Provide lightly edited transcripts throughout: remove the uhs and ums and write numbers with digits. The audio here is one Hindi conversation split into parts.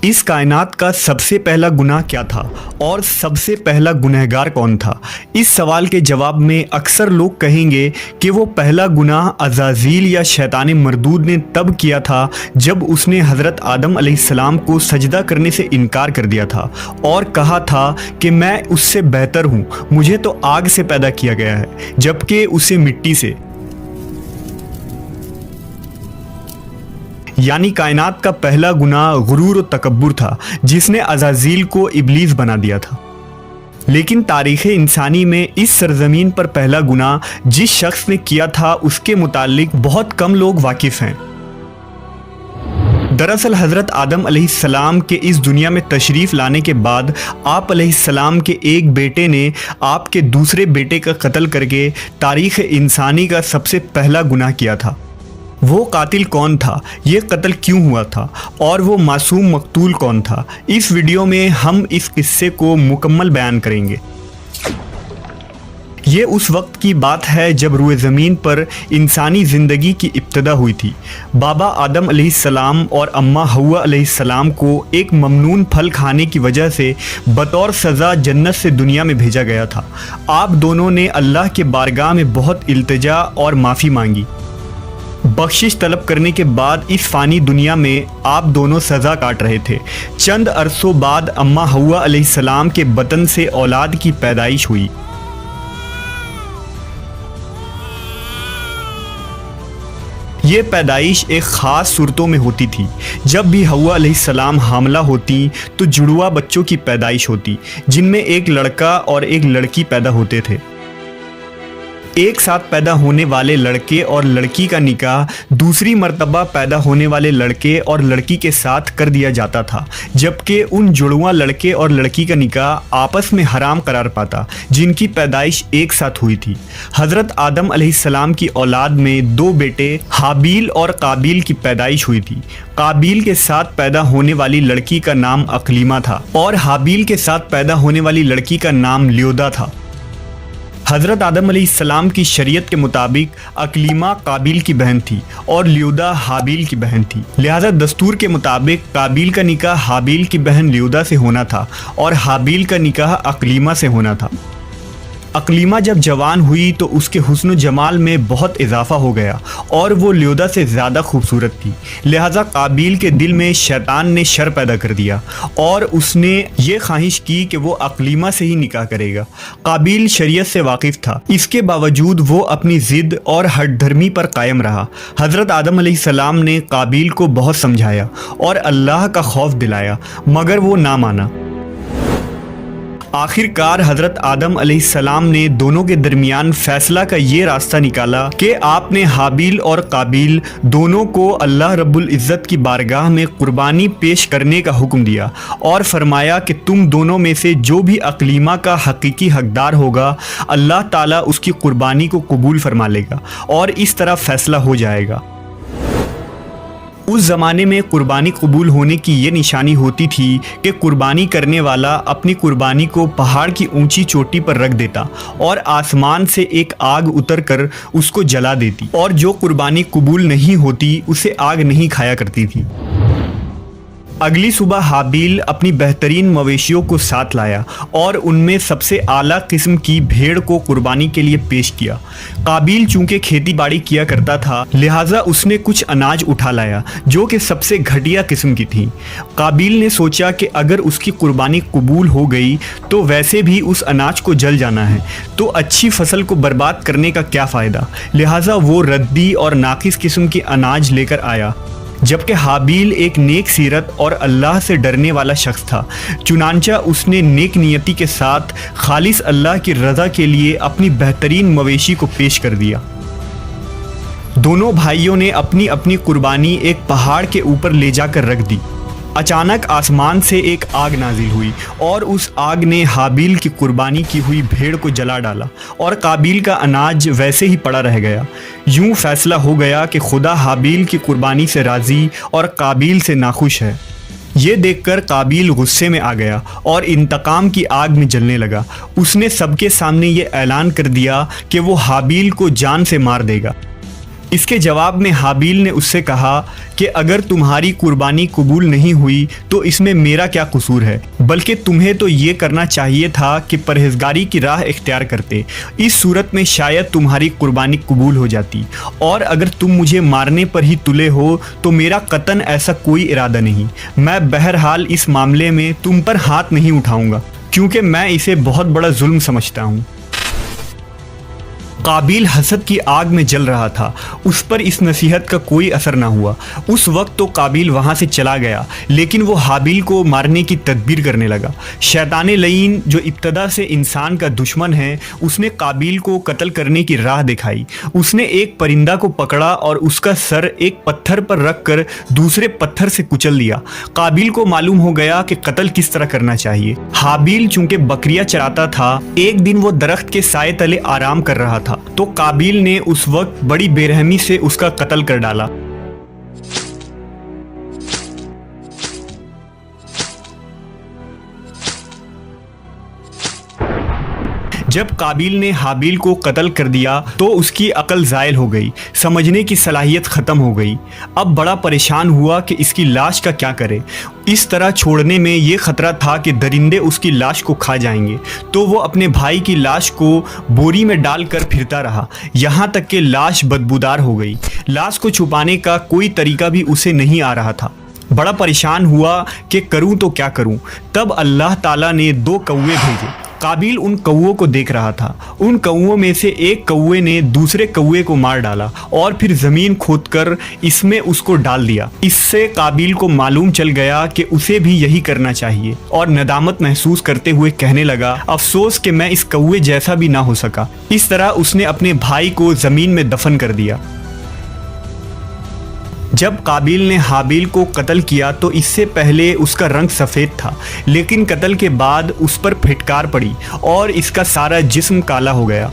इस कायनात का सबसे पहला गुनाह क्या था और सबसे पहला गुनहगार कौन था? इस सवाल के जवाब में अक्सर लोग कहेंगे कि वो पहला गुनाह अज़ाज़ील या शैतान मरदूद ने तब किया था जब उसने हज़रत आदम अलैहिस्सलाम को सजदा करने से इनकार कर दिया था और कहा था कि मैं उससे बेहतर हूँ, मुझे तो आग से पैदा किया गया है जबकि उसे मिट्टी से। यानी कायनात का पहला गुनाह गुरूर और तकब्बुर था जिसने अज़ाज़ील को इब्लीस बना दिया था। लेकिन तारीख़ इंसानी में इस सरज़मीन पर पहला गुनाह जिस शख्स ने किया था उसके मुताल्लिक बहुत कम लोग वाकिफ़ हैं। दरअसल हज़रत आदम अलैहिस्सलाम के इस दुनिया में तशरीफ़ लाने के बाद आप अलैहिस्सलाम के एक बेटे ने आपके दूसरे बेटे का कत्ल करके तारीख़ इंसानी का सबसे पहला गुनाह किया था। वो कातिल कौन था, ये कत्ल क्यों हुआ था और वो मासूम मकतूल कौन था? इस वीडियो में हम इस किस्से को मुकम्मल बयान करेंगे। ये उस वक्त की बात है जब रूए ज़मीन पर इंसानी ज़िंदगी की इब्तिदा हुई थी। बाबा आदम अलैहिस्सलाम और अम्मा हव्वा अलैहिस्सलाम को एक ममनून फल खाने की वजह से बतौर सज़ा जन्नत से दुनिया में भेजा गया था। आप दोनों ने अल्लाह के बारगाह में बहुत इल्तिजा और माफ़ी मांगी। बख्शिश तलब करने के बाद इस फ़ानी दुनिया में आप दोनों सज़ा काट रहे थे। चंद अरसों बाद अम्मा हव्वा अलैहिस्सलाम के बतन से औलाद की पैदाइश हुई। ये पैदाइश एक ख़ास सूरतों में होती थी। जब भी हव्वा अलैहिस्सलाम हामला होती तो जुड़वा बच्चों की पैदाइश होती जिनमें एक लड़का और एक लड़की पैदा होते थे। एक साथ पैदा होने वाले लड़के और लड़की का निकाह दूसरी मर्तबा पैदा होने वाले लड़के और लड़की के साथ कर दिया जाता था, जबकि उन जुड़वा लड़के और लड़की का निकाह आपस में हराम करार पाता जिनकी पैदाइश एक साथ हुई थी। हज़रत आदम अलैहिस्सलाम की औलाद में दो बेटे हाबील और काबील की पैदाइश हुई थी। काबील के साथ पैदा होने वाली लड़की का नाम अकलीमा था और हाबील के साथ पैदा होने वाली लड़की का नाम ल्योदा था। हज़रत आदम अलैहिस्सलाम की शरीयत के मुताबिक अकलीमा काबील की बहन थी और ल्योदा हाबील की बहन थी। लिहाजा दस्तूर के मुताबिक काबील का निकाह हाबील की बहन ल्योदा से होना था और हाबील का निकाह अकलीमा से होना था। अकलीमा जब जवान हुई तो उसके हुस्न जमाल में बहुत इजाफा हो गया और वो ल्योदा से ज़्यादा खूबसूरत थी। लिहाजा काबील के दिल में शैतान ने शर पैदा कर दिया और उसने ये ख्वाहिश की कि वो अकलीमा से ही निकाह करेगा। काबील शरीयत से वाकिफ़ था, इसके बावजूद वो अपनी ज़िद और हठधर्मी पर कायम रहा। हज़रत आदम अलैहिस्सलाम ने काबील को बहुत समझाया और अल्लाह का खौफ दिलाया, मगर वो ना माना। आखिरकार हज़रत आदम अलैहिस्सलाम ने दोनों के दरमियान फ़ैसला का ये रास्ता निकाला कि आपने हाबील और काबील दोनों को अल्लाह रब्बुल इज़्ज़त की बारगाह में कुर्बानी पेश करने का हुक्म दिया और फरमाया कि तुम दोनों में से जो भी अकलीमा का हकीकी हकदार होगा अल्लाह ताला उसकी कुर्बानी को कबूल फरमा लेगा और इस तरह फ़ैसला हो जाएगा। उस ज़माने में कुर्बानी कबूल होने की ये निशानी होती थी कि कुर्बानी करने वाला अपनी कुर्बानी को पहाड़ की ऊंची चोटी पर रख देता और आसमान से एक आग उतर कर उसको जला देती और जो कुर्बानी कबूल नहीं होती उसे आग नहीं खाया करती थी। अगली सुबह हाबील अपनी बेहतरीन मवेशियों को साथ लाया और उनमें सबसे आला किस्म की भेड़ को कुर्बानी के लिए पेश किया। काबील चूंकि खेती बाड़ी किया करता था लिहाजा उसने कुछ अनाज उठा लाया जो कि सबसे घटिया किस्म की थी। काबील ने सोचा कि अगर उसकी कुर्बानी कबूल हो गई तो वैसे भी उस अनाज को जल जाना है, तो अच्छी फसल को बर्बाद करने का क्या फ़ायदा। लिहाजा वो रद्दी और नाकिस किस्म की अनाज लेकर आया, जबकि हाबील एक नेक सीरत और अल्लाह से डरने वाला शख्स था। चुनांचा उसने नेक नियति के साथ खालिस अल्लाह की रज़ा के लिए अपनी बेहतरीन मवेशी को पेश कर दिया। दोनों भाइयों ने अपनी अपनी कुर्बानी एक पहाड़ के ऊपर ले जाकर रख दी। अचानक आसमान से एक आग नाजिल हुई और उस आग ने हाबील की कुर्बानी की हुई भेड़ को जला डाला और काबील का अनाज वैसे ही पड़ा रह गया। यूं फैसला हो गया कि खुदा हाबील की कुर्बानी से राज़ी और काबील से नाखुश है। ये देखकर काबील गुस्से में आ गया और इंतकाम की आग में जलने लगा। उसने सबके सामने ये ऐलान कर दिया कि वो हाबील को जान से मार देगा। इसके जवाब में हाबील ने उससे कहा कि अगर तुम्हारी कुर्बानी कबूल नहीं हुई तो इसमें मेरा क्या कसूर है, बल्कि तुम्हें तो ये करना चाहिए था कि परहेजगारी की राह इख्तियार करते। इस सूरत में शायद तुम्हारी कुर्बानी कबूल हो जाती, और अगर तुम मुझे मारने पर ही तुले हो तो मेरा कतन ऐसा कोई इरादा नहीं। मैं बहरहाल इस मामले में तुम पर हाथ नहीं उठाऊंगा, क्योंकि मैं इसे बहुत बड़ा जुल्म समझता हूँ। काबिल हसद की आग में जल रहा था, उस पर इस नसीहत का कोई असर ना हुआ। उस वक्त तो काबिल वहाँ से चला गया, लेकिन वो हाबिल को मारने की तदबीर करने लगा। शैतान लईन जो इब्तदा से इंसान का दुश्मन है, उसने काबिल को कत्ल करने की राह दिखाई। उसने एक परिंदा को पकड़ा और उसका सर एक पत्थर पर रख कर दूसरे पत्थर से कुचल दिया। काबिल को मालूम हो गया कि कत्ल किस तरह करना चाहिए। हाबिल चूंकि बकरियां चराता था, एक दिन वो दरख्त के साए तले आराम कर रहा था, तो काबिल ने उस वक्त बड़ी बेरहमी से उसका कत्ल कर डाला। जब काबिल ने हाबिल को कत्ल कर दिया तो उसकी अकल ज़ायल हो गई, समझने की सलाहियत ख़त्म हो गई। अब बड़ा परेशान हुआ कि इसकी लाश का क्या करे। इस तरह छोड़ने में ये ख़तरा था कि दरिंदे उसकी लाश को खा जाएंगे, तो वो अपने भाई की लाश को बोरी में डालकर फिरता रहा, यहाँ तक कि लाश बदबूदार हो गई। लाश को छुपाने का कोई तरीका भी उसे नहीं आ रहा था। बड़ा परेशान हुआ कि करूँ तो क्या करूँ। तब अल्लाह ताला ने 2 कौवे भेजे। काबिल उन कौवों को देख रहा था। उन कौवों में से एक कौवे ने दूसरे कौवे को मार डाला और फिर ज़मीन खोदकर इसमें उसको डाल दिया। इससे काबिल को मालूम चल गया कि उसे भी यही करना चाहिए, और नदामत महसूस करते हुए कहने लगा, अफसोस कि मैं इस कौवे जैसा भी ना हो सका। इस तरह उसने अपने भाई को ज़मीन में दफन कर दिया। जब काबिल ने हाबिल को कत्ल किया तो इससे पहले उसका रंग सफ़ेद था, लेकिन कत्ल के बाद उस पर फिटकार पड़ी और इसका सारा जिस्म काला हो गया।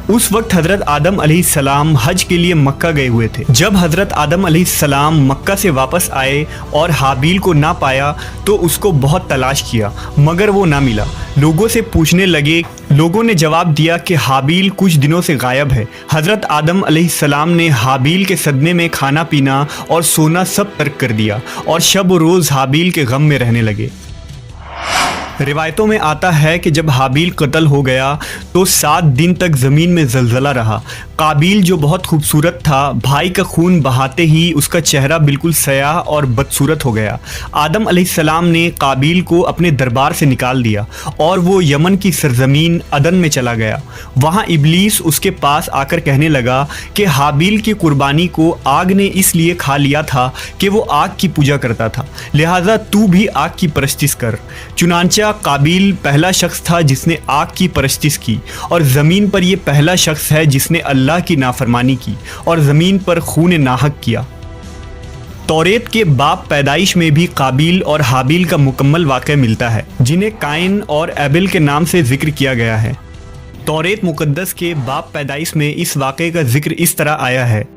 उस वक्त हज़रत आदम अलैहिस्सलाम हज के लिए मक्का गए हुए थे। जब हज़रत आदम अलैहिस्सलाम मक्का से वापस आए और हाबिल को ना पाया तो उसको बहुत तलाश किया, मगर वो ना मिला। लोगों से पूछने लगे। लोगों ने जवाब दिया कि हाबिल कुछ दिनों से गायब है। हज़रत आदम अलैहिस्सलाम ने हाबिल के सदमे में खाना पीना और सोना सब तर्क कर दिया और शब व रोज़ हाबिल के गम में रहने लगे। रिवायतों में आता है कि जब हाबिल कत्ल हो गया तो 7 दिन तक ज़मीन में ज़लज़ला रहा। काबिल जो बहुत खूबसूरत था, भाई का खून बहाते ही उसका चेहरा बिल्कुल सयाह और बदसूरत हो गया। आदम अलैहिस्सलाम ने काबिल को अपने दरबार से निकाल दिया और वो यमन की सरजमीन अदन में चला गया। वहाँ इब्लीस उसके पास आकर कहने लगा कि हाबिल की कुर्बानी को आग ने इसलिए खा लिया था कि वो आग की पूजा करता था, लिहाजा तू भी आग की परस्तिश कर। चुनांचे काबिल पहला शख्स था जिसने आग की परस्तिश की, और ज़मीन पर यह पहला शख्स है जिसने अल्लाह की नाफरमानी की और ज़मीन पर खून नाहक किया। तौरेत के बाब पैदाइश में भी काबिल और हाबिल का मुकम्मल वाक़या मिलता है, जिन्हें काइन और एबिल के नाम से जिक्र किया गया है। तौरेत मुक़द्दस के बाब पैदाइश में इस वाक़े का जिक्र इस तरह आया है।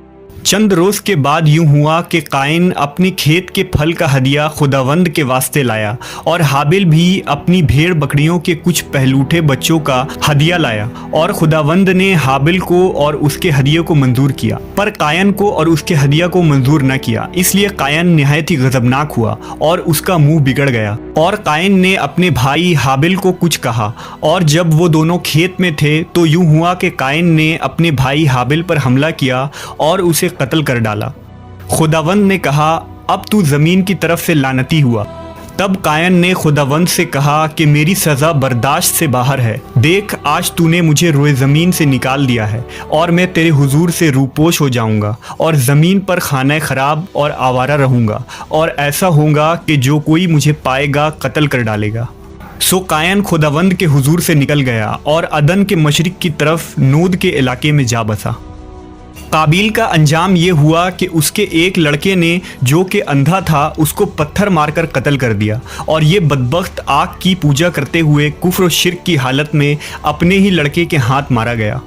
चंद रोज़ के बाद यूँ हुआ कि काइन अपनी खेत के फल का हदिया खुदावंद के वास्ते लाया, और हाबिल भी अपनी भेड़ बकरियों के कुछ पहलूठे बच्चों का हदिया लाया, और खुदावंद ने हाबिल को और उसके हदिये को मंजूर किया, पर कायन को और उसके हदिया को मंजूर न किया। इसलिए कायन निहायत ही गज़बनाक हुआ और उसका मुंह बिगड़ गया, और कायन ने अपने भाई हाबिल को कुछ कहा। और जब वो दोनों खेत में थे तो यूँ हुआ कि कायन ने अपने भाई हाबिल पर हमला किया और उसे कत्ल कर डाला। खुदावंद ने कहा, अब तू ज़मीन की तरफ से लानती हुआ। तब कायन ने खुदावंद से कहा कि मेरी सज़ा बर्दाश्त से बाहर है। देख, आज तूने मुझे रोए ज़मीन से निकाल दिया है और मैं तेरे हुजूर से रूपोश हो जाऊंगा और ज़मीन पर खाना खराब और आवारा रहूंगा, और ऐसा होगा कि जो कोई मुझे पाएगा कत्ल कर डालेगा। सो कायन खुदावंद के हुजूर से निकल गया और अदन के मशरिक की तरफ नूद के इलाके में जा बसा। काबिल का अंजाम ये हुआ कि उसके एक लड़के ने, जो कि अंधा था, उसको पत्थर मारकर कत्ल कर दिया, और ये बदबख्त आग की पूजा करते हुए कुफ्र और शिर्क की हालत में अपने ही लड़के के हाथ मारा गया।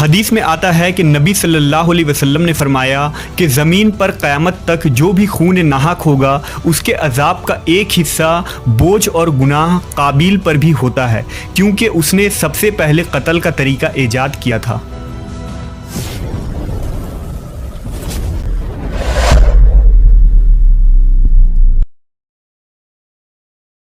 हदीस में आता है कि नबी सल्लल्लाहु अलैहि वसल्लम ने फरमाया कि ज़मीन पर क़यामत तक जो भी खून नाहक होगा उसके अजाब का एक हिस्सा बोझ और गुनाह काबिल पर भी होता है, क्योंकि उसने सबसे पहले कत्ल का तरीका ईजाद किया था।